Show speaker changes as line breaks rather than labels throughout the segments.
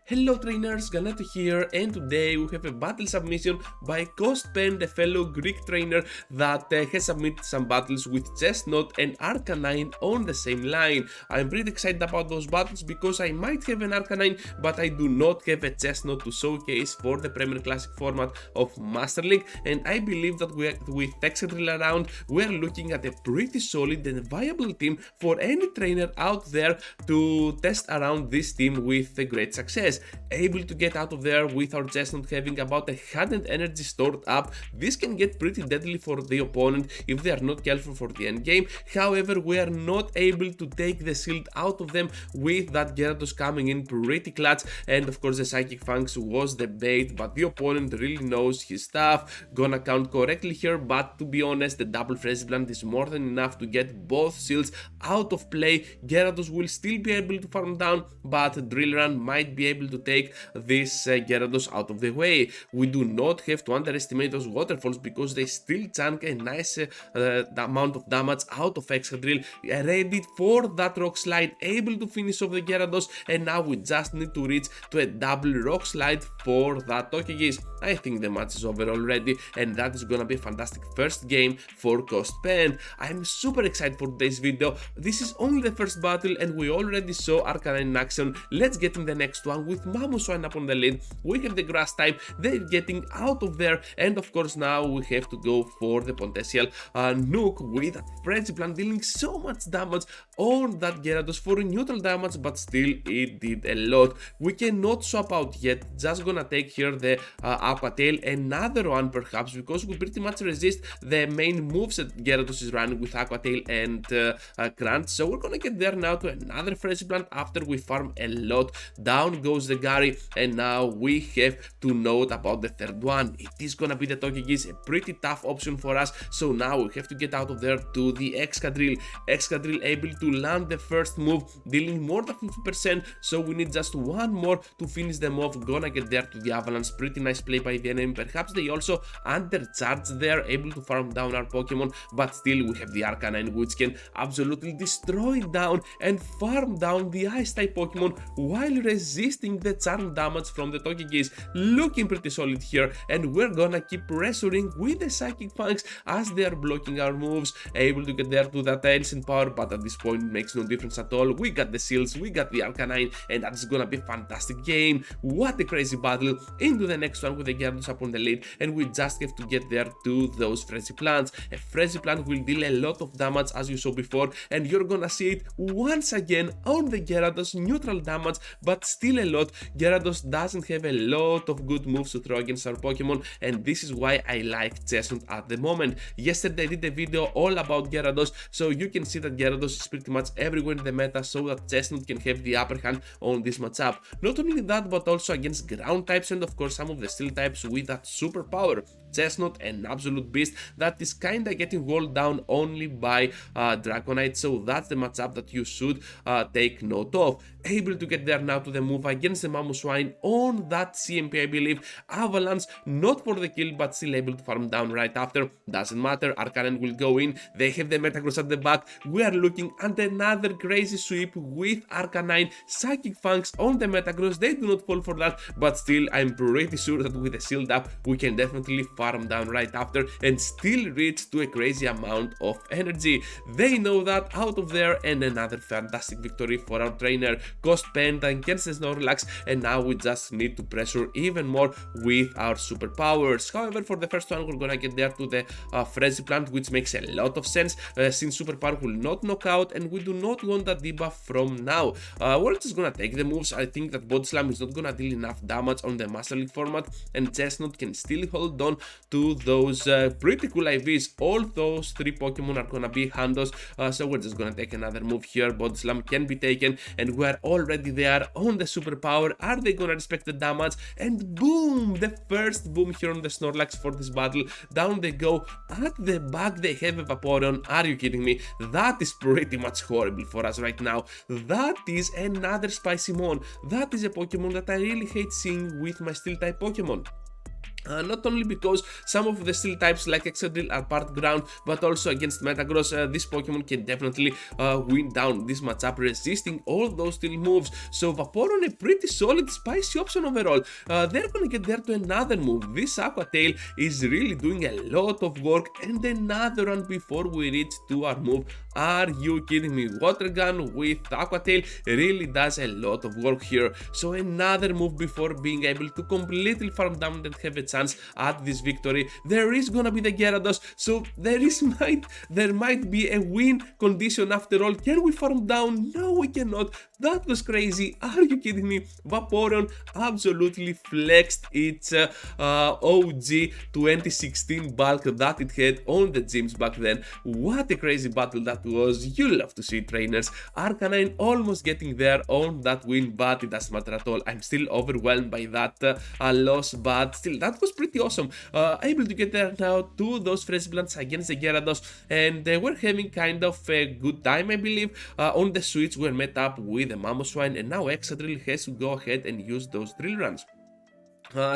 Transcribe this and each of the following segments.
Hello trainers, Ganeto here, and today we have a battle submission by Costpen, a fellow Greek trainer that has submitted some battles with Chestnut and Arcanine on the same line. I'm pretty excited about those battles because I might have an Arcanine, but I do not have a Chestnut to showcase for the Premier Classic format of Master League, and I believe that with Excadrill around, we're looking at a pretty solid and viable team for any trainer out there to test around this team with a great success. Able to get out of there with our Chestnut having about 100 energy stored up. This can get pretty deadly for the opponent if they are not careful for the end game. However, we are not able to take the shield out of them with that Gyarados coming in pretty clutch, and of course the Psychic Fangs was the bait, but the opponent really knows his stuff. Gonna count correctly here, but to be honest, the double Frenzy Plant is more than enough to get both shields out of play. Gyarados will still be able to farm down, but Drill Run might be able to take this Gyarados out of the way. We do not have to underestimate those waterfalls because they still chunk a nice amount of damage out of Excadrill, ready for that Rock Slide, able to finish off the Gyarados, and now we just need to reach to a double Rock Slide for that Togekiss. I think the match is over already, and that is gonna be a fantastic first game for Costpen. I'm super excited for today's video. This is only the first battle and we already saw Arcanine in action. Let's get in the next one with Mamoswine up on the lead. We have the grass type, they're getting out of there, and of course now we have to go for the potential Nook with that Frenzy Plant dealing so much damage on that Gyarados for neutral damage, but still it did a lot. We cannot swap out yet, just gonna take here the Aqua Tail, another one perhaps, because we pretty much resist the main moves that Gyarados is running with Aqua Tail and Crunch. So we're gonna get there now to another Frenzy Plant after we farm a lot. Down goes the Gary, and now we have to note about the third one. It is gonna be the Togekiss, a pretty tough option for us. So now we have to get out of there to the Excadrill. Excadrill able to land the first move, dealing more than 50%. So we need just one more to finish them off. Gonna get there to the Avalanche. Pretty nice play by the enemy. Perhaps they also undercharged there, able to farm down our Pokemon, but still we have the Arcanine, which can absolutely destroy down and farm down the Ice type Pokemon while resisting the charm damage from the Togekiss. Looking pretty solid here, and we're gonna keep pressuring with the Psychic Fangs as they are blocking our moves. Able to get there to that Ancient Power, but at this point it makes no difference at all. We got the Seals, we got the Arcanine, and that's gonna be a fantastic game. What a crazy battle. Into the next one with the Gyarados up on the lead, and we just have to get there to those Frenzy Plants. A Frenzy Plant will deal a lot of damage as you saw before, and you're gonna see it once again on the Gyarados, neutral damage, but still a lot. Gyarados doesn't have a lot of good moves to throw against our Pokemon, and this is why I like Chestnut at the moment. Yesterday I did a video all about Gyarados, so you can see that Gyarados is pretty much everywhere in the meta, so that Chestnut can have the upper hand on this matchup. Not only that, but also against ground types and of course some of the steel types with that superpower. Chestnut, an absolute beast that is kinda getting walled down only by Dragonite, so that's the matchup that you should take note of. Able to get there now to the move against the Mamoswine on that CMP, I believe. Avalanche, not for the kill, but still able to farm down right after. Doesn't matter, Arcanine will go in. They have the Metagross at the back. We are looking at another crazy sweep with Arcanine. Psychic Fangs on the Metagross, they do not fall for that, but still I'm pretty sure that with the shield up we can definitely farm down right after and still reach to a crazy amount of energy. They know that out of there, and another fantastic victory for our trainer. Costpen against the Snorlax, and now we just need to pressure even more with our superpowers. However, for the first one we're gonna get there to the Frenzy Plant, which makes a lot of sense since superpower will not knock out and we do not want that debuff from now. We're just gonna take the moves. I think that Body Slam is not gonna deal enough damage on the Master League format, and Chestnut can still hold on to those pretty cool IVs. All those three Pokemon are gonna be Handos, so we're just gonna take another move here. Body Slam can be taken, and we're already there on the superpower. Are they gonna respect the damage? And boom! The first boom here on the Snorlax for this battle. Down they go. At the back they have a Vaporeon. Are you kidding me? That is pretty much horrible for us right now. That is another Spicy Mon. That is a Pokemon that I really hate seeing with my Steel type Pokemon. Not only because some of the steel types like Excadrill are part ground, but also against Metagross, this Pokemon can definitely win down this matchup, resisting all those steel moves. So Vaporeon, a pretty solid, spicy option overall. They're gonna get there to another move. This Aqua Tail is really doing a lot of work, and another one before we reach to our move. Are you kidding me? Water Gun with Aqua Tail really does a lot of work here. So another move before being able to completely farm down and have a chance at this victory. There is gonna be the Gyarados, so there might be a win condition after all. Can we farm down? No, we cannot. That was crazy. Are you kidding me? Vaporeon absolutely flexed its OG 2016 bulk that it had on the gyms back then. What a crazy battle that was. You love to see, trainers. Arcanine almost getting there on that win, but it doesn't matter at all. I'm still overwhelmed by that loss, but still, that was pretty awesome. Able to get there now to those fresh plants against the Gyarados, and we're having kind of a good time, I believe. On the switch, we're met up with the Mamoswine, and now Excadrill has to go ahead and use those drill runs.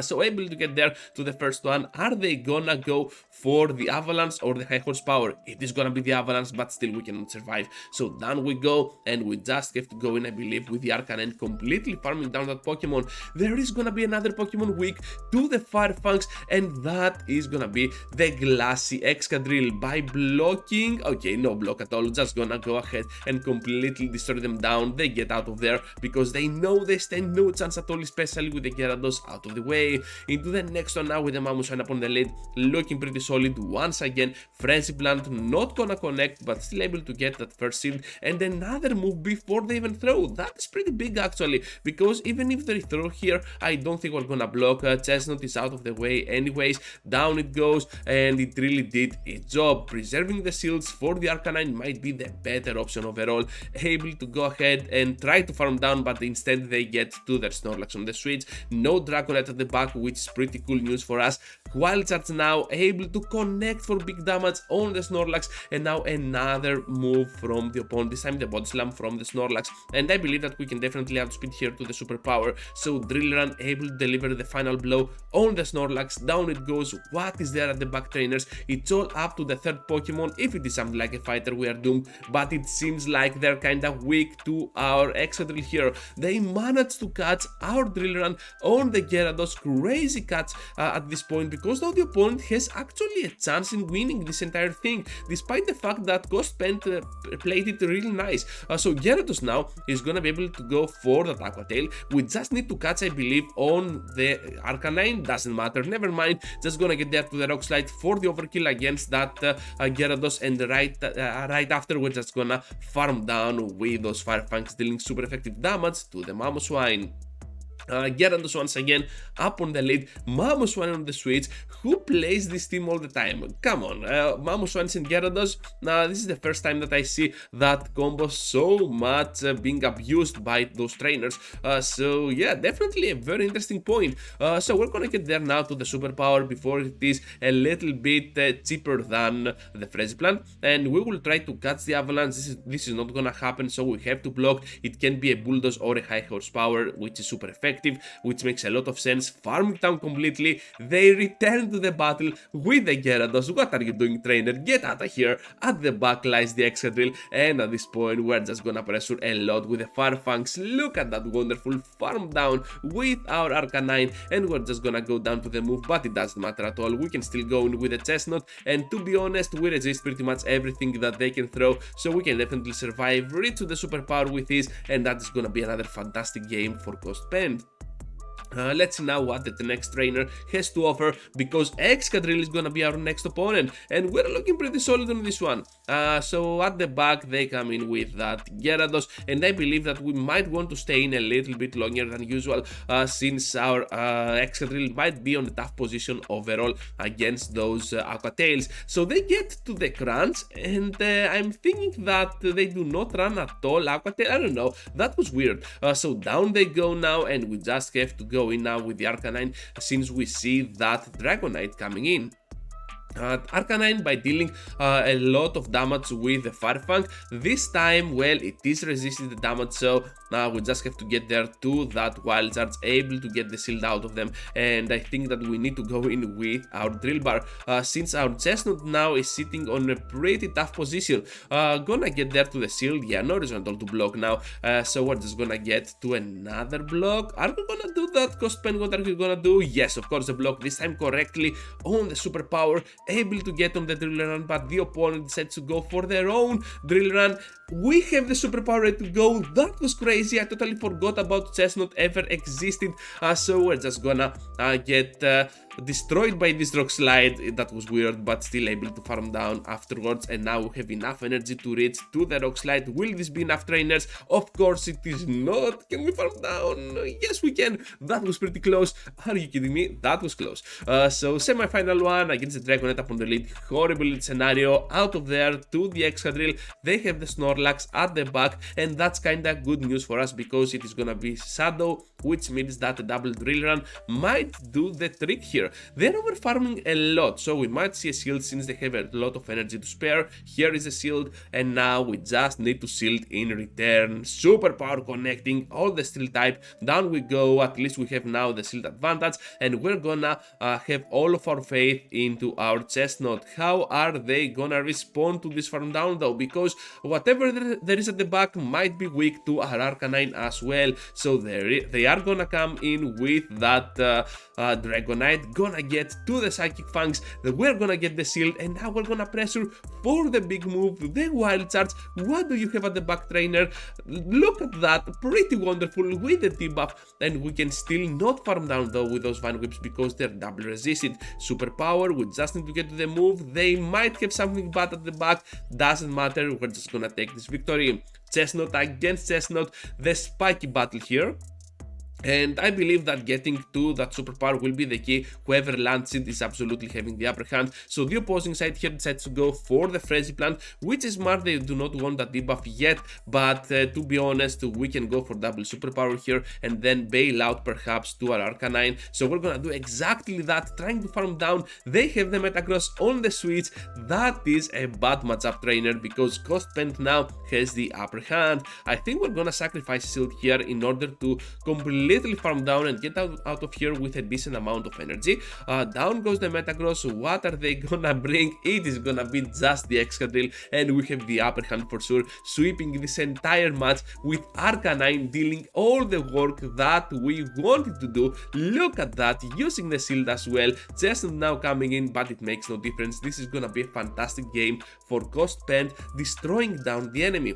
So able to get there to the first one. Are they gonna go for the Avalanche or the high horsepower? It is gonna be the Avalanche, but still we cannot survive. So down we go, and we just have to go in, I believe, with the Arcanine, completely farming down that Pokemon. There is gonna be another Pokemon weak to the Fire Fangs, and that is gonna be the Glassy Excadrill. By blocking, okay, no block at all, just gonna go ahead and completely destroy them down. They get out of there because they know they stand no chance at all, especially with the Gyarados out of the way. Into the next one now with the Mamoswine upon the lead, looking pretty solid once again. Frenzy Plant not gonna connect, but still able to get that first shield, and another move before they even throw. That's pretty big actually, because even if they throw here, I don't think we're gonna block. Chestnut is out of the way anyways. Down it goes, and it really did its job. Preserving the shields for the Arcanine might be the better option overall. Able to go ahead and try to farm down, but instead they get to their Snorlax on the switch. No Dragonite at the back, which is pretty cool news for us. Wild Charge now able to connect for big damage on the Snorlax, and now another move from the opponent, this time the Body Slam from the Snorlax, and I believe that we can definitely outspeed here to the superpower. So Drill Run able to deliver the final blow on the Snorlax. Down it goes. What is there at the back, trainers? It's all up to the third Pokemon. If it is something like a fighter, we are doomed, but it seems like they're kinda weak to our Excadrill here. They managed to catch our Drill Run on the Gyarados. Crazy catch at this point, because now the opponent has actually a chance in winning this entire thing, despite the fact that Ghost Pen played it really nice. So Gyarados now is gonna be able to go for that Aqua Tail. We just need to catch, I believe, on the Arcanine. Doesn't matter, never mind. Just gonna get there to the Rock Slide for the overkill against that Gyarados, and right after we're just gonna farm down with those Fire Fangs, dealing super effective damage to the Mamoswine. Gyarados once again up on the lead. Mamoswine on the switch. Who plays this team all the time? Come on, Mamoswine and Gyarados. This is the first time that I see that combo so much being abused by those trainers. So yeah, definitely a very interesting point. So we're gonna get there now to the superpower before it is a little bit cheaper than the Frenzy Plant, and we will try to catch the Avalanche. This is not gonna happen, so we have to block. It can be a Bulldoze or a high horsepower, which is super effective, which makes a lot of sense. Farming down completely, they return to the battle with the Gyarados. What are you doing, trainer? Get out of here. At the back lies the Excadrill, and at this point we're just gonna pressure a lot with the Fire Fangs. Look at that wonderful farm down with our Arcanine, and we're just gonna go down to the move, but it doesn't matter at all. We can still go in with the Chestnut, and to be honest, we resist pretty much everything that they can throw, so we can definitely survive, reach to the superpower with this, and that is gonna be another fantastic game for Ghost Pen. Let's see now what the next trainer has to offer, because Excadrill is gonna be our next opponent, and we're looking pretty solid on this one. So at the back they come in with that Gyarados, and I believe that we might want to stay in a little bit longer than usual, since our Excadrill might be on a tough position overall against those Aqua Tails. So they get to the crunch, and I'm thinking that they do not run at all Aqua Tail. I don't know, that was weird. So down they go now, and we just have to go in now with the Arcanine, since we see that Dragonite coming in. Arcanine, by dealing a lot of damage with the Fire Fang, this time, well, it is resisting the damage, so Now we just have to get there to that wild charge, able to get the shield out of them, and I think that we need to go in with our drill bar, since our chestnut now is sitting on a pretty tough position. Gonna get there to the shield, yeah, no reason at all to block now, so we're just gonna get to another block. Are we gonna do that, Cost Pen? What are we gonna do? Yes, of course, the block this time correctly on the superpower, able to get on the drill run, but the opponent decides to go for their own drill run. We have the superpower ready to go. That was crazy. I totally forgot about chestnut ever existed, so we're just gonna get destroyed by this rock slide. That was weird, but still able to farm down afterwards, and now we have enough energy to reach to the rock slide. Will this be enough, trainers? Of course it is not. Can we farm down? Yes, we can. That was pretty close. Are you kidding me? That was close. So semi-final one against the Dragonite up on the lead. Horrible lead scenario. Out of there to the Excadrill. They have the Snorlax at the back, and that's kinda good news for us because it is gonna be Shadow, which means that a double drill run might do the trick here. They're over farming a lot, so we might see a shield since they have a lot of energy to spare. Here is a shield, and now we just need to shield in return. Superpower connecting all the steel type. Down we go. At least we have now the shield advantage, and we're gonna have all of our faith into our chestnut. How are they gonna respond to this farm down though? Because whatever there is at the back might be weak to our Arcanine as well. So they are gonna come in with that Dragonite, gonna get to the Psychic Fangs, we're gonna get the shield, and now we're gonna pressure for the big move, the Wild Charge. What do you have at the back, trainer? Look at that, pretty wonderful with the debuff, and we can still not farm down though with those Vine Whips because they're double resisted. Superpower, we just need to get to the move. They might have something bad at the back, doesn't matter, we're just gonna take this victory. Chestnut against chestnut, the spiky battle here. And I believe that getting to that superpower will be the key. Whoever lands it is absolutely having the upper hand. So the opposing side here decides to go for the Frenzy Plant, which is smart. They do not want that debuff yet, but to be honest, we can go for double superpower here and then bail out perhaps to our Arcanine. So we're gonna do exactly that, trying to farm down. They have the Metagross on the switch. That is a bad matchup, trainer, because Cost Pen now has the upper hand. I think we're gonna sacrifice Shield here in order to completely farm down and get out of here with a decent amount of energy. Down goes the Metagross. What are they gonna bring? It is gonna be just the Excadrill, and we have the upper hand for sure, sweeping this entire match with Arcanine dealing all the work that we wanted to do. Look at that, using the shield as well. Chestnut now coming in, but it makes no difference. This is gonna be a fantastic game for Cost Pen, destroying down the enemy.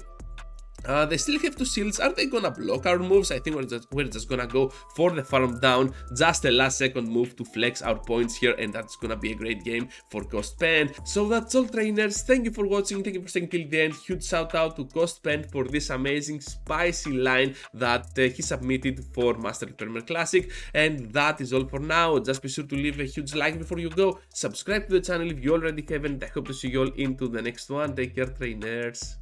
They still have two shields. Are they gonna block our moves? I think we're just gonna go for the farm down. Just a last second move to flex our points here, and that's gonna be a great game for Cost Pen. So that's all, trainers. Thank you for watching. Thank you for staying till the end. Huge shout out to Cost Pen for this amazing spicy line that he submitted for Master Premier Classic. And that is all for now. Just be sure to leave a huge like before you go. Subscribe to the channel if you already haven't. I hope to see you all into the next one. Take care, trainers.